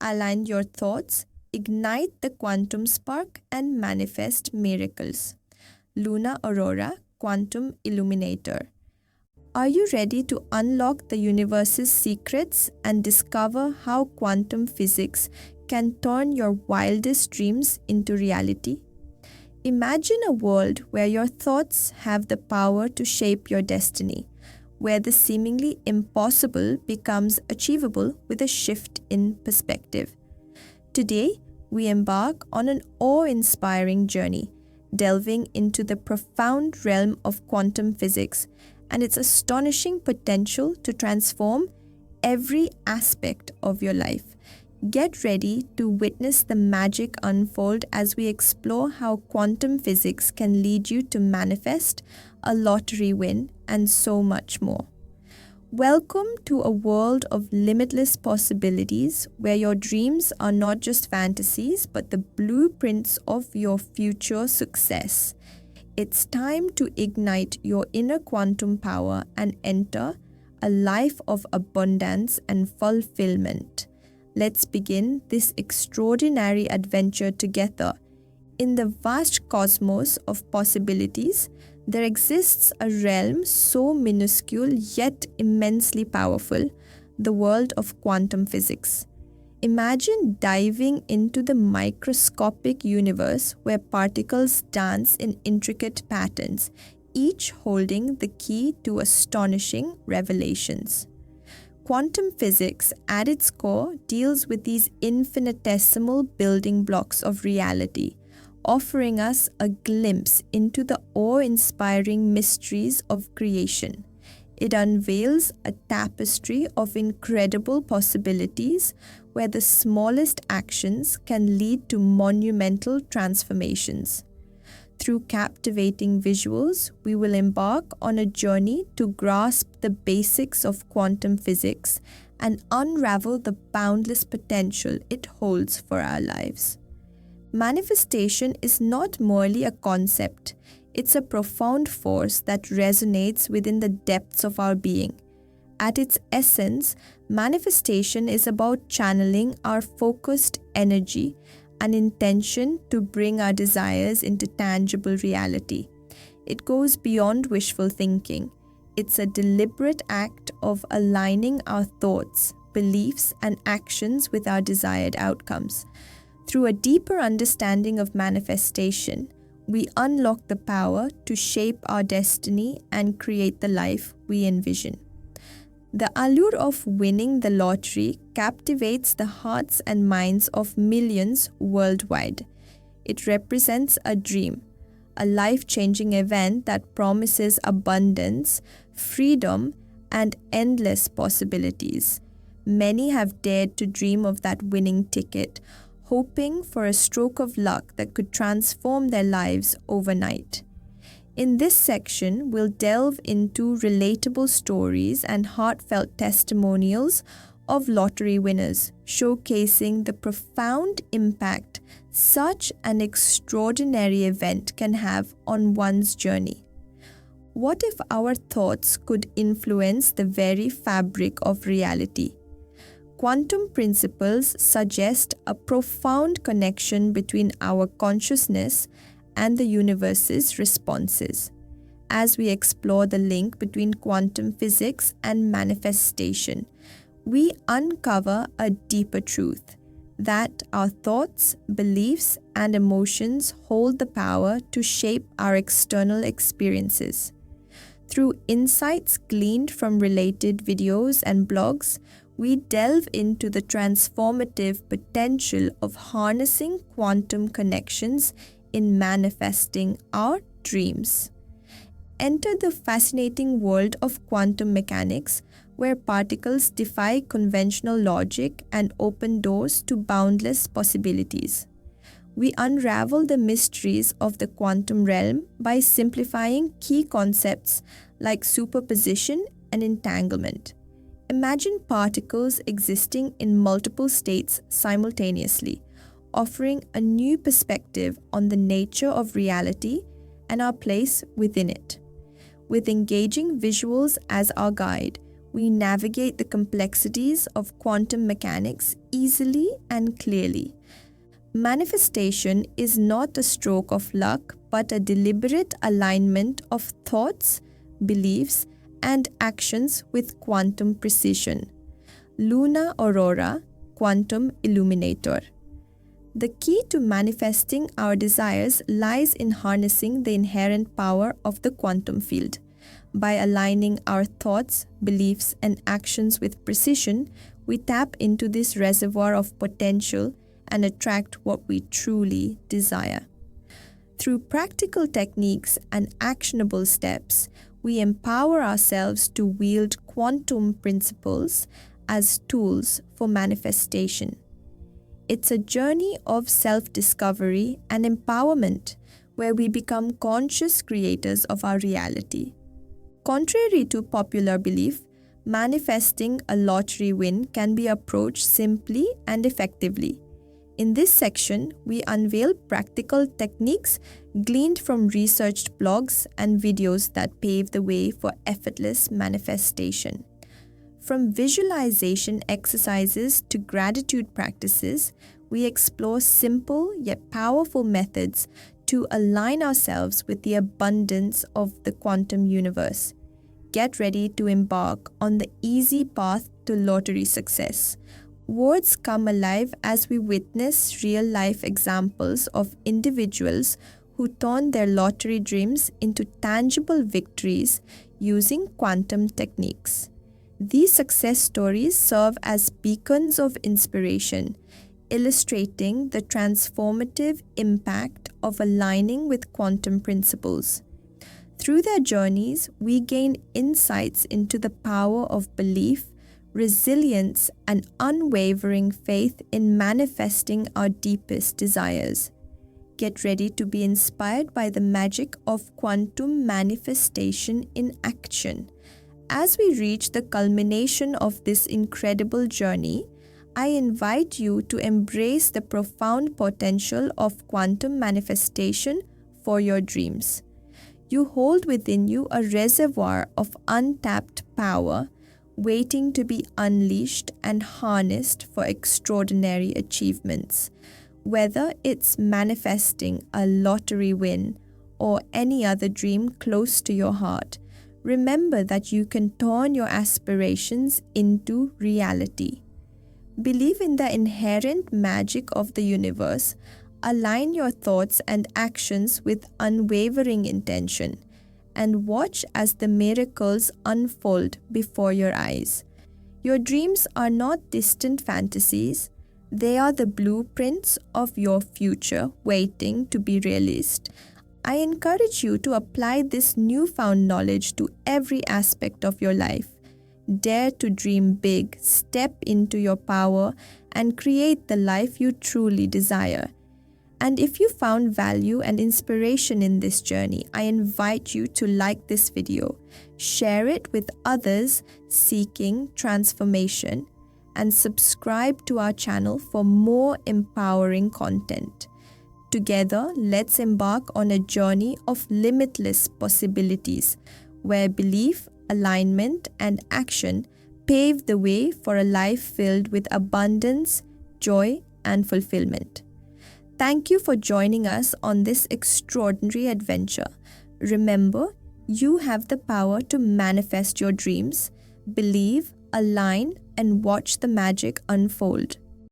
align your thoughts, ignite the quantum spark, and manifest miracles. Luna Aurora, Quantum Illuminator. Are you ready to unlock the universe's secrets and discover how quantum physics can turn your wildest dreams into reality? Imagine a world where your thoughts have the power to shape your destiny, where the seemingly impossible becomes achievable with a shift in perspective. Today, we embark on an awe-inspiring journey, delving into the profound realm of quantum physics and its astonishing potential to transform every aspect of your life. Get ready to witness the magic unfold as we explore how quantum physics can lead you to manifest a lottery win and so much more. Welcome to a world of limitless possibilities where your dreams are not just fantasies but the blueprints of your future success. It's time to ignite your inner quantum power and enter a life of abundance and fulfillment. Let's begin this extraordinary adventure together. In the vast cosmos of possibilities, there exists a realm so minuscule yet immensely powerful, the world of quantum physics. Imagine diving into the microscopic universe where particles dance in intricate patterns, each holding the key to astonishing revelations. Quantum physics, at its core, deals with these infinitesimal building blocks of reality, offering us a glimpse into the awe-inspiring mysteries of creation. It unveils a tapestry of incredible possibilities where the smallest actions can lead to monumental transformations. Through captivating visuals, we will embark on a journey to grasp the basics of quantum physics and unravel the boundless potential it holds for our lives. Manifestation is not merely a concept, it's a profound force that resonates within the depths of our being. At its essence, manifestation is about channeling our focused energy and intention to bring our desires into tangible reality. It goes beyond wishful thinking. It's a deliberate act of aligning our thoughts, beliefs, and actions with our desired outcomes. Through a deeper understanding of manifestation, we unlock the power to shape our destiny and create the life we envision. The allure of winning the lottery captivates the hearts and minds of millions worldwide. It represents a dream, a life-changing event that promises abundance, freedom, and endless possibilities. Many have dared to dream of that winning ticket, hoping for a stroke of luck that could transform their lives overnight. In this section, we'll delve into relatable stories and heartfelt testimonials of lottery winners, showcasing the profound impact such an extraordinary event can have on one's journey. What if our thoughts could influence the very fabric of reality? Quantum principles suggest a profound connection between our consciousness and the universe's responses. As we explore the link between quantum physics and manifestation, we uncover a deeper truth that our thoughts, beliefs, and emotions hold the power to shape our external experiences. Through insights gleaned from related videos and blogs, we delve into the transformative potential of harnessing quantum connections in manifesting our dreams. Enter the fascinating world of quantum mechanics, where particles defy conventional logic and open doors to boundless possibilities. We unravel the mysteries of the quantum realm by simplifying key concepts like superposition and entanglement. Imagine particles existing in multiple states simultaneously, offering a new perspective on the nature of reality and our place within it. With engaging visuals as our guide, we navigate the complexities of quantum mechanics easily and clearly. Manifestation is not a stroke of luck, but a deliberate alignment of thoughts, beliefs, and actions with quantum precision. Luna Aurora, Quantum Illuminator. The key to manifesting our desires lies in harnessing the inherent power of the quantum field. By aligning our thoughts, beliefs, and actions with precision, we tap into this reservoir of potential and attract what we truly desire. Through practical techniques and actionable steps, we empower ourselves to wield quantum principles as tools for manifestation. It's a journey of self-discovery and empowerment where we become conscious creators of our reality. Contrary to popular belief, manifesting a lottery win can be approached simply and effectively. In this section, we unveil practical techniques gleaned from researched blogs and videos that pave the way for effortless manifestation. From visualization exercises to gratitude practices, we explore simple yet powerful methods to align ourselves with the abundance of the quantum universe. Get ready to embark on the easy path to lottery success. Words come alive as we witness real-life examples of individuals who turn their lottery dreams into tangible victories using quantum techniques. These success stories serve as beacons of inspiration, illustrating the transformative impact of aligning with quantum principles. Through their journeys, we gain insights into the power of belief, resilience, and unwavering faith in manifesting our deepest desires. Get ready to be inspired by the magic of quantum manifestation in action. As we reach the culmination of this incredible journey, I invite you to embrace the profound potential of quantum manifestation for your dreams. You hold within you a reservoir of untapped power, waiting to be unleashed and harnessed for extraordinary achievements. Whether it's manifesting a lottery win or any other dream close to your heart, remember that you can turn your aspirations into reality. Believe in the inherent magic of the universe. Align your thoughts and actions with unwavering intention, and watch as the miracles unfold before your eyes. Your dreams are not distant fantasies, they are the blueprints of your future waiting to be realized. I encourage you to apply this newfound knowledge to every aspect of your life. Dare to dream big, step into your power, and create the life you truly desire. And if you found value and inspiration in this journey, I invite you to like this video, share it with others seeking transformation, and subscribe to our channel for more empowering content. Together, let's embark on a journey of limitless possibilities, where belief, alignment, and action pave the way for a life filled with abundance, joy, and fulfillment. Thank you for joining us on this extraordinary adventure. Remember, you have the power to manifest your dreams. Believe, align, and watch the magic unfold.